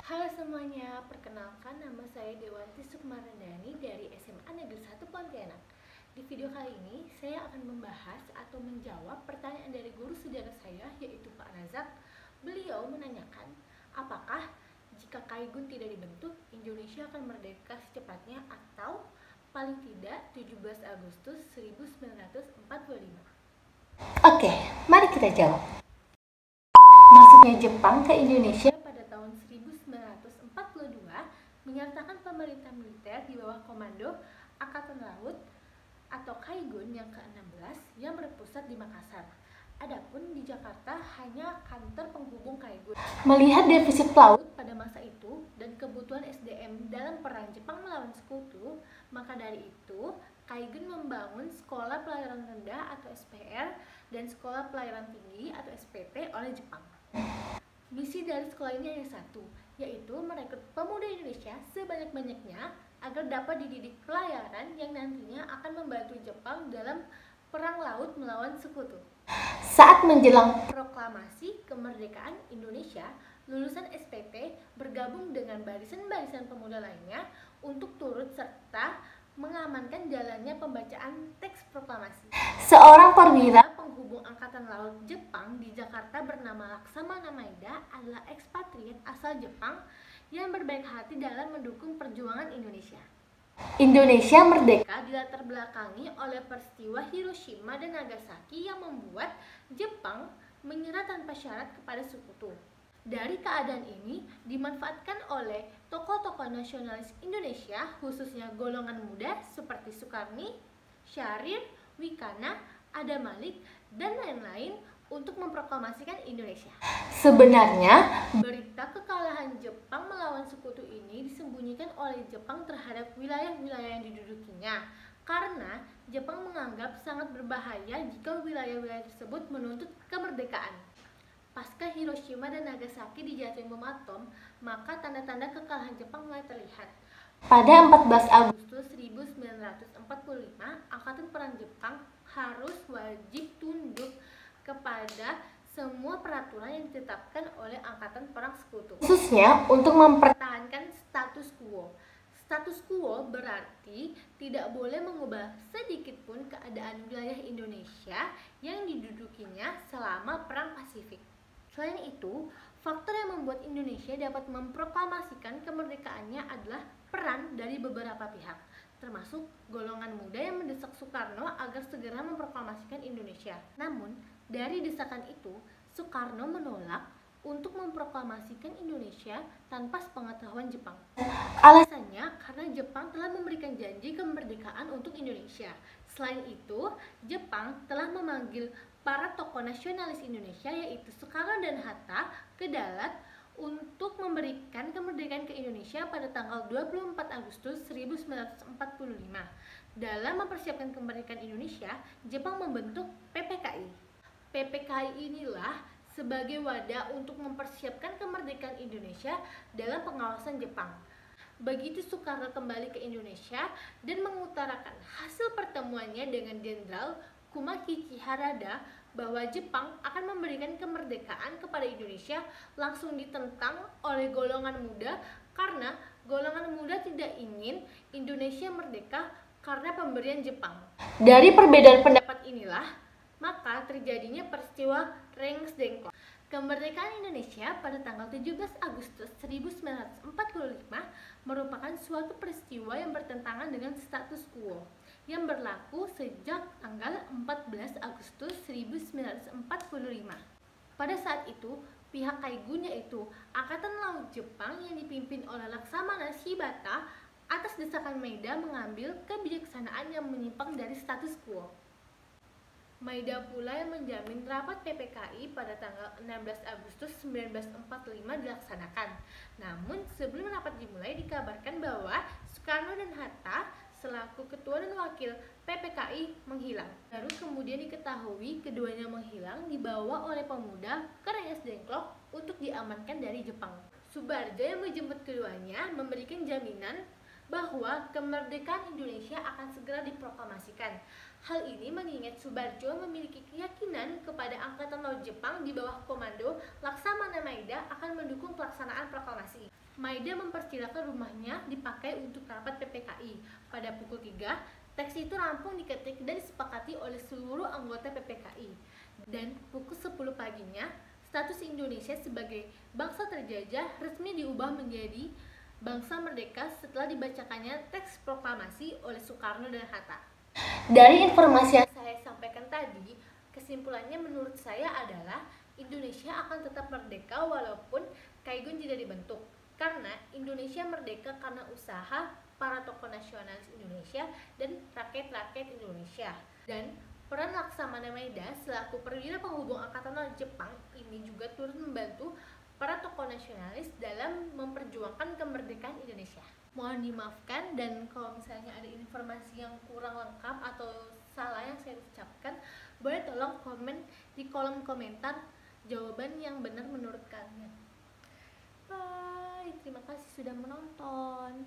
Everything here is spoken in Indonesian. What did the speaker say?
Halo semuanya, perkenalkan nama saya Dewanti Sukmarandani dari SMA Negeri 1 Pontianak. Di video kali ini, saya akan membahas atau menjawab pertanyaan dari guru sejarah saya, yaitu Pak Razak. Beliau menanyakan, apakah jika Kaigun tidak dibentuk, Indonesia akan merdeka secepatnya atau paling tidak 17 Agustus 1945? Oke, mari kita jawab. Masuknya Jepang ke Indonesia pada tahun 1942 menyertakan pemerintah militer di bawah komando Angkatan Laut atau Kaigun yang ke-16 yang berpusat di Makassar. Adapun di Jakarta hanya kantor penghubung Kaigun. Melihat defisit pelaut pada masa itu dan kebutuhan SDM dalam perang Jepang melawan Sekutu, maka dari itu Kaigun membangun Sekolah Pelayaran Rendah atau SPR dan Sekolah Pelayaran Tinggi atau SPT oleh Jepang. Misi dari sekolah ini hanya satu, yaitu merekrut pemuda Indonesia sebanyak-banyaknya agar dapat dididik pelayaran yang nantinya akan membantu Jepang dalam perang laut melawan Sekutu. Saat menjelang proklamasi kemerdekaan Indonesia, lulusan SPT bergabung dengan barisan-barisan pemuda lainnya untuk turut serta mengamankan jalannya pembacaan teks proklamasi. Seorang perwira penghubung Angkatan Laut Jepang di Jakarta bernama Laksamana Maeda adalah ekspatriat asal Jepang yang berbaik hati dalam mendukung perjuangan Indonesia. Indonesia merdeka dilatar belakangi oleh peristiwa Hiroshima dan Nagasaki yang membuat Jepang menyerah tanpa syarat kepada Sekutu. Dari keadaan ini dimanfaatkan oleh tokoh-tokoh nasionalis Indonesia, khususnya golongan muda seperti Sukarni, Syahrir, Wikana, Adam Malik, dan lain-lain untuk memproklamasikan Indonesia. Sebenarnya, berita kekalahan Jepang melawan Sekutu ini disembunyikan oleh Jepang terhadap wilayah-wilayah yang didudukinya, karena Jepang menganggap sangat berbahaya jika wilayah-wilayah tersebut menuntut kemerdekaan. Pasca Hiroshima dan Nagasaki dijatuhi bom atom, maka tanda-tanda kekalahan Jepang mulai terlihat. Pada 14 Agustus 1945, Angkatan Perang Jepang harus wajib tunduk kepada semua peraturan yang ditetapkan oleh Angkatan Perang Sekutu, khususnya untuk mempertahankan status quo. Status quo berarti tidak boleh mengubah sedikit pun keadaan wilayah Indonesia yang didudukinya selama Perang Pasifik. Selain itu, faktor yang membuat Indonesia dapat memproklamasikan kemerdekaannya adalah peran dari beberapa pihak, termasuk golongan muda yang mendesak Soekarno agar segera memproklamasikan Indonesia. Namun, dari desakan itu, Soekarno menolak untuk memproklamasikan Indonesia tanpa sepengetahuan Jepang. Alasannya karena Jepang telah memberikan janji kemerdekaan untuk Indonesia. Selain itu, Jepang telah memanggil para tokoh nasionalis Indonesia yaitu Soekarno dan Hatta ke Dalat untuk memberikan kemerdekaan ke Indonesia pada tanggal 24 Agustus 1945. Dalam mempersiapkan kemerdekaan Indonesia, Jepang membentuk PPKI. PPKI inilah sebagai wadah untuk mempersiapkan kemerdekaan Indonesia dalam pengawasan Jepang. Begitu Soekarno kembali ke Indonesia dan mengutarakan hasil pertemuannya dengan Jenderal Kumakichi Harada bahwa Jepang akan memberikan kemerdekaan kepada Indonesia, langsung ditentang oleh golongan muda karena golongan muda tidak ingin Indonesia merdeka karena pemberian Jepang. Dari perbedaan pendapat inilah maka terjadinya peristiwa Rengas-Dengklok. Kemerdekaan Indonesia pada tanggal 17 Agustus 1945 merupakan suatu peristiwa yang bertentangan dengan status quo yang berlaku sejak tanggal 14 Agustus 1945. Pada saat itu, pihak Kaigun yaitu Angkatan Laut Jepang yang dipimpin oleh Laksamana Shibata atas desakan Maeda mengambil kebijaksanaan yang menyimpang dari status quo. Maeda pula yang menjamin rapat PPKI pada tanggal 16 Agustus 1945 dilaksanakan. Namun sebelum rapat dimulai dikabarkan bahwa Soekarno dan Hatta selaku ketua dan wakil PPKI menghilang. Baru kemudian diketahui keduanya menghilang dibawa oleh pemuda ke Rengas-Dengklok untuk diamankan dari Jepang. Subarjo yang menjemput keduanya memberikan jaminan bahwa kemerdekaan Indonesia akan segera diproklamasikan. Hal ini mengingat Subarjo memiliki keyakinan kepada Angkatan Laut Jepang di bawah komando Laksamana Maeda akan mendukung pelaksanaan proklamasi. Maida mempersilahkan rumahnya dipakai untuk rapat PPKI. Pada pukul 3, teks itu rampung diketik dan disepakati oleh seluruh anggota PPKI. Dan pukul 10 paginya, status Indonesia sebagai bangsa terjajah resmi diubah menjadi bangsa merdeka setelah dibacakannya teks proklamasi oleh Soekarno dan Hatta. Dari informasi yang saya sampaikan tadi, kesimpulannya menurut saya adalah Indonesia akan tetap merdeka walaupun Kaigon tidak dibentuk. Karena Indonesia merdeka karena usaha para tokoh nasionalis Indonesia dan rakyat-rakyat Indonesia. Dan peran Laksamana Maida selaku perwira penghubung Angkatan Laut Jepang ini juga turut membantu para tokoh nasionalis dalam memperjuangkan kemerdekaan Indonesia. Mohon dimaafkan, dan kalau misalnya ada informasi yang kurang lengkap atau salah yang saya ucapkan, boleh tolong komen di kolom komentar jawaban yang benar menurut kalian. Bye, terima kasih sudah menonton.